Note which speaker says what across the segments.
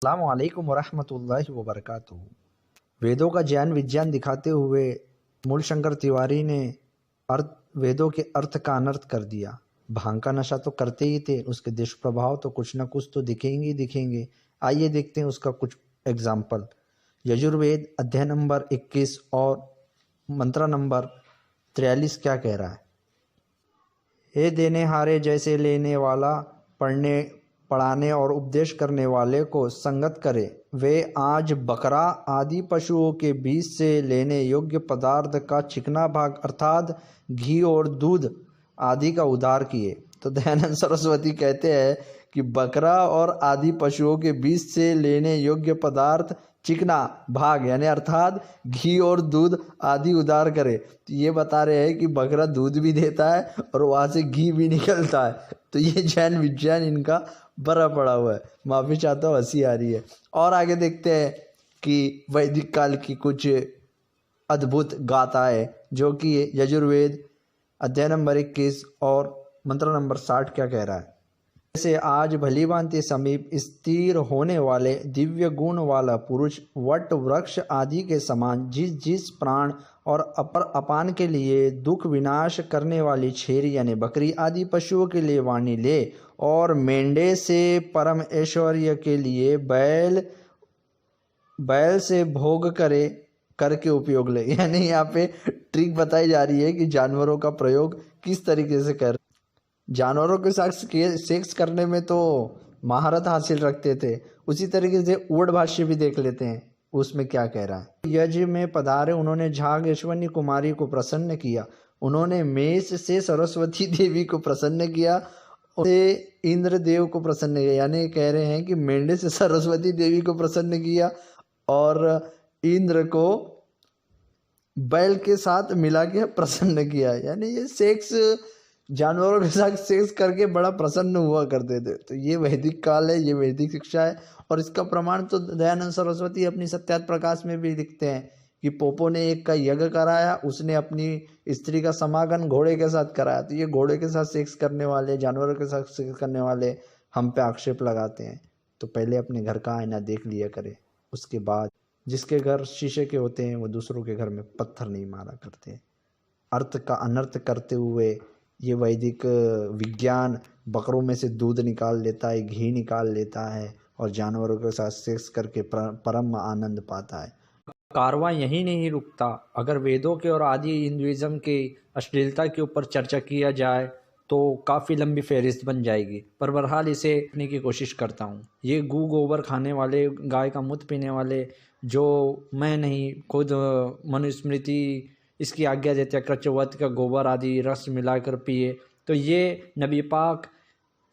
Speaker 1: अस्सलामु अलैकुम वरहमतुल्लाहि वबरकातुहू। वेदों का ज्ञान विज्ञान दिखाते हुए मूलशंकर तिवारी ने वेदों के अर्थ का अनर्थ कर दिया। भांग का नशा तो करते ही थे, उसके दुष्प्रभाव तो कुछ न कुछ तो दिखेंगे ही दिखेंगे। आइए देखते हैं उसका कुछ एग्जाम्पल। यजुर्वेद अध्याय नंबर 21 और मंत्र नंबर 43 क्या कह रहा है? हे देने हारे जैसे लेने वाला, पढ़ने पढ़ाने और उपदेश करने वाले को संगत करे। वे आज बकरा आदि पशुओं के बीच से लेने योग्य पदार्थ का चिकना भाग अर्थात घी और दूध आदि का उद्धार किए। तो दयानंद सरस्वती कहते हैं कि बकरा और आदि पशुओं के बीच से लेने योग्य पदार्थ चिकना भाग यानी अर्थात घी और दूध आदि उधार करे। तो ये बता रहे हैं कि बकरा दूध भी देता है और वहाँ से घी भी निकलता है। तो ये जैन विज्ञान इनका भरा पड़ा हुआ है। माफ़ी चाहता हूँ, हंसी आ रही है। और आगे देखते हैं कि वैदिक काल की कुछ अद्भुत गाथाएं जो कि यजुर्वेद अध्याय नंबर 21 और मंत्र नंबर 60 क्या कह रहा है? जैसे आज भली भांति समीप स्थिर होने वाले दिव्य गुण वाला पुरुष वट वृक्ष आदि के समान जिस जिस प्राण और अपान के लिए दुख विनाश करने वाली छेरी यानी बकरी आदि पशुओं के लिए वाणी ले, और मेंढे से परम ऐश्वर्य के लिए बैल से भोग करके उपयोग ले। यानी यहाँ पे ट्रिक बताई जा रही है कि जानवरों का प्रयोग किस तरीके से कर। जानवरों के साथ सेक्स करने में तो महारत हासिल रखते थे, उसी तरीके से ऊढ़ भाष्य भी देख लेते हैं उसमें क्या कह रहा है। यज्ञ में पधारे उन्होंने झाग यशवनी कुमारी को प्रसन्न किया, उन्होंने मेष से सरस्वती देवी को प्रसन्न किया, उसे इंद्र देव को प्रसन्न किया। यानी कह रहे हैं कि मेंढे से सरस्वती देवी को प्रसन्न किया और इंद्र को बैल के साथ मिला के प्रसन्न किया। यानी ये सेक्स जानवरों के साथ सेक्स करके बड़ा प्रसन्न हुआ करते थे। तो ये वैदिक काल है, ये वैदिक शिक्षा है। और इसका प्रमाण तो दयानंद सरस्वती अपनी सत्यार्थ प्रकाश में भी लिखते हैं कि पोपो ने एक का यज्ञ कराया, उसने अपनी स्त्री का समागम घोड़े के साथ कराया। तो ये घोड़े के साथ सेक्स करने वाले, जानवरों के साथ सेक्स करने वाले हम पे आक्षेप लगाते हैं। तो पहले अपने घर का आईना देख लिया करे, उसके बाद जिसके घर शीशे के होते हैं वो दूसरों के घर में पत्थर नहीं मारा करते। अर्थ का अनर्थ करते हुए ये वैदिक विज्ञान बकरों में से दूध निकाल लेता है, घी निकाल लेता है और जानवरों के साथ सेक्स करके परम आनंद पाता है। कारवां यही नहीं रुकता। अगर वेदों के और आदि हिंदुइज्म के अश्लीलता के ऊपर चर्चा किया जाए तो काफ़ी लंबी फहरिस्त बन जाएगी, पर बहरहाल इसे देखने की कोशिश करता हूँ। ये गू गोबर खाने वाले, गाय का मूत्र पीने वाले, जो मैं नहीं खुद मनुस्मृति इसकी आज्ञा देते हैं क्रचवत का गोबर आदि रस मिलाकर पिए, तो ये नबी पाक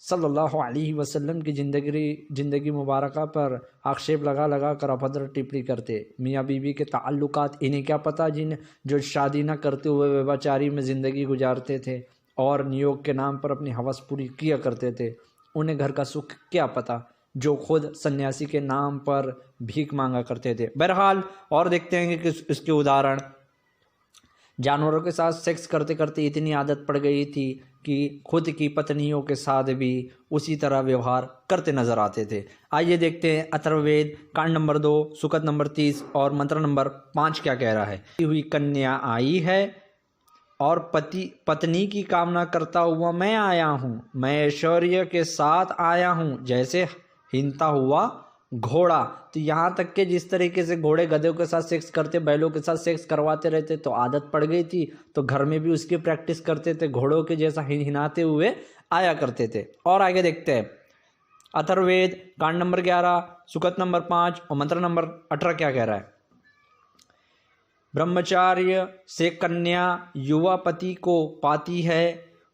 Speaker 1: सल्लल्लाहु अलैहि वसल्लम की ज़िंदगी मुबारक पर आक्षेप लगा कर अभद्र टिप्पणी करते। मियाँ बीवी के ताल्लुकात इन्हें क्या पता, जो शादी न करते हुए व्यभिचारी में ज़िंदगी गुजारते थे और नियोग के नाम पर अपनी हवस पूरी किया करते थे, उन्हें घर का सुख क्या पता, जो खुद सन्यासी के नाम पर भीख मांगा करते थे। बहरहाल और देखते हैं कि इसके उदाहरण। जानवरों के साथ सेक्स करते करते इतनी आदत पड़ गई थी कि खुद की पत्नियों के साथ भी उसी तरह व्यवहार करते नजर आते थे। आइए देखते हैं अथर्ववेद कांड नंबर 2 सुकत नंबर 30 और मंत्र नंबर 5 क्या कह रहा है। हुई कन्या आई है और पत्नी की कामना करता हुआ मैं आया हूँ, मैं ऐश्वर्य के साथ आया हूँ जैसे हिंता हुआ घोड़ा। तो यहाँ तक कि जिस तरीके से घोड़े गधों के साथ सेक्स करते, बैलों के साथ सेक्स करवाते रहते, तो आदत पड़ गई थी, तो घर में भी उसकी प्रैक्टिस करते थे, घोड़ों के जैसा हिनाते हुए आया करते थे। और आगे देखते हैं अथर्ववेद कांड नंबर 11 सुकत नंबर 5 और मंत्र नंबर 18 क्या कह रहा है। ब्रह्मचार्य से कन्या युवा पति को पाती है,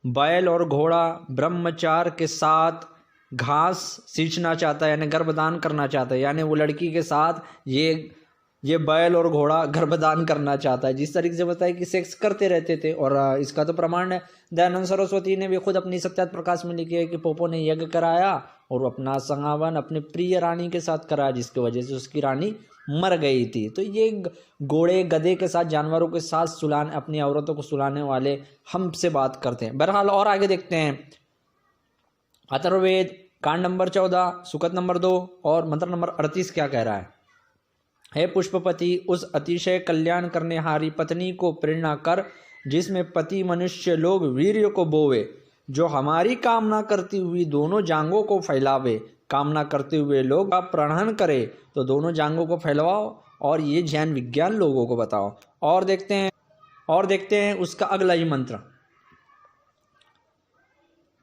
Speaker 1: बैल और घोड़ा ब्रह्मचार के साथ घास सींचना चाहता है यानी गर्भदान करना चाहता है। यानी वो लड़की के साथ ये बैल और घोड़ा गर्भदान करना चाहता है। जिस तरीके से बताया कि सेक्स करते रहते थे, और इसका तो प्रमाण है दयानंद सरस्वती ने भी खुद अपनी सत्यार्थ प्रकाश में लिखी है कि पोपो ने यज्ञ कराया और अपना संगावन अपने प्रिय रानी के साथ कराया, जिसकी वजह से उसकी रानी मर गई थी। तो ये घोड़े गधे के साथ, जानवरों के साथ अपनी औरतों को सुलाने वाले हमसे बात करते हैं। बहरहाल और आगे देखते हैं अथर्ववेद कांड नंबर 14 सुकत नंबर 2 और मंत्र नंबर 38 क्या कह रहा है। हे पुष्पपति, उस अतिशय कल्याण करने हारी पत्नी को प्रेरणा कर जिसमें पति मनुष्य लोग वीर्य को बोवे, जो हमारी कामना करती हुई दोनों जांघों को फैलावे। कामना करते हुए लोग का प्रणहन करे तो दोनों जांघों को फैलवाओ और ये जैन विज्ञान लोगों को बताओ। और देखते हैं उसका अगला ही मंत्र।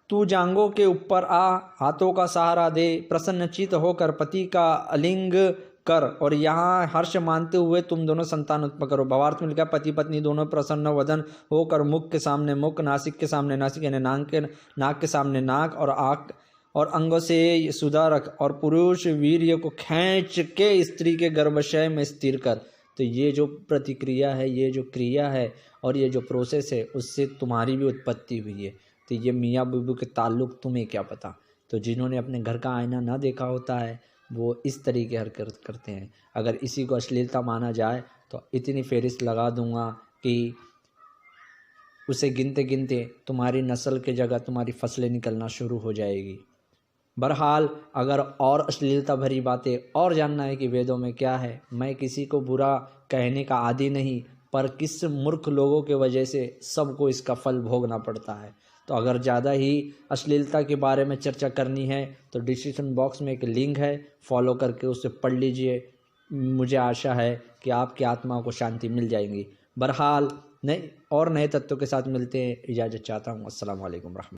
Speaker 1: तू जांघों के ऊपर आ, हाथों का सहारा दे, प्रसन्नचित होकर पति का आलिंग कर और यहाँ हर्ष मानते हुए तुम दोनों संतान उत्पन्न करो। भावार्थ में लिखा, पति पत्नी दोनों प्रसन्न वदन होकर मुख के सामने मुख, नासिक के सामने नासिक, यानी नाक के सामने नाक और आँख और अंगों से सुधा रख और पुरुष वीर्य को खींच के स्त्री के गर्भाशय में स्थिर कर। तो ये जो प्रतिक्रिया है, ये जो क्रिया है और ये जो प्रोसेस है, उससे तुम्हारी भी उत्पत्ति हुई है। तो ये मियाँ बीबी के ताल्लुक तुम्हें क्या पता। तो जिन्होंने अपने घर का आईना ना देखा होता है वो इस तरीके हरकत करते हैं। अगर इसी को अश्लीलता माना जाए तो इतनी फहरिस्त लगा दूंगा कि उसे गिनते गिनते तुम्हारी नस्ल के जगह तुम्हारी फसलें निकलना शुरू हो जाएगी। बहरहाल अगर और अश्लीलता भरी बातें और जानना है कि वेदों में क्या है, मैं किसी को बुरा कहने का आदी नहीं, पर किस मूर्ख लोगों के वजह से सबको इसका फल भोगना पड़ता है। तो अगर ज़्यादा ही अश्लीलता के बारे में चर्चा करनी है तो डिस्क्रिप्शन बॉक्स में एक लिंक है, फॉलो करके उसे पढ़ लीजिए। मुझे आशा है कि आपकी आत्मा को शांति मिल जाएगी। बहरहाल नए तत्वों के साथ मिलते हैं। इजाज़त चाहता हूँ। अस्सलाम वालेकुम रहमतुल्लाह।